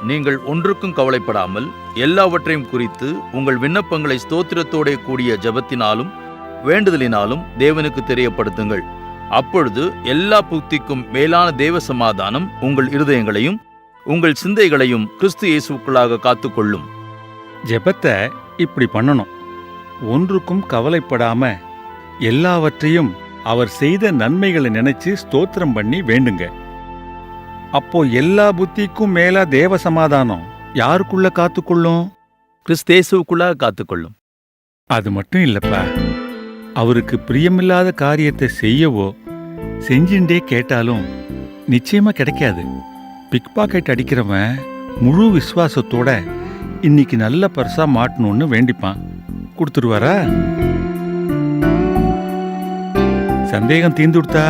நீங்கள் ஒன்றுக்கும் கவலைப்படாமல் எல்லாவற்றையும் குறித்து உங்கள் விண்ணப்பங்களை ஸ்தோத்திரத்தோடே கூடிய ஜெபத்தினாலும் வேண்டுதலினாலும் தேவனுக்கு தெரியப்படுத்துங்கள். அப்பொழுது எல்லா புத்திக்கும் மேலான தேவ சமாதானம் உங்கள் இருதயங்களையும் உங்கள் சிந்தைகளையும் கிறிஸ்து இயேசுவுக்குள்ளாக காத்துக்கொள்ளும். ஜெபத்தை இப்படி பண்ணணும். ஒன்றுக்கும் கவலைப்படாம எல்லாவற்றையும் அவர் செய்த நன்மைகளை நினைச்சு ஸ்தோத்திரம் பண்ணி வேண்டுங்க. அப்போ எல்லா புத்திக்கும் மேலா தேவ சமாதானம் யாருக்குள்ள காத்துக்கொள்ளும்? கிறிஸ்து இயேசுவுக்குள்ளாக காத்துக்கொள்ளும். அது மட்டும் இல்லப்பா, அவருக்கு பிரியமில்லாத காரியத்தை செய்யவோ செஞ்சுட்டே கேட்டாலும் நிச்சயமா கிடைக்காது. பிக் பாக்கெட் அடிக்கிறவன் முழு விசுவாசத்தோட இன்னைக்கு நல்ல பர்ஸா மாட்டணும்னு வேண்டிப்பான். கொடுத்துருவாரா? சந்தேகம் தீர்ந்துடுத்தா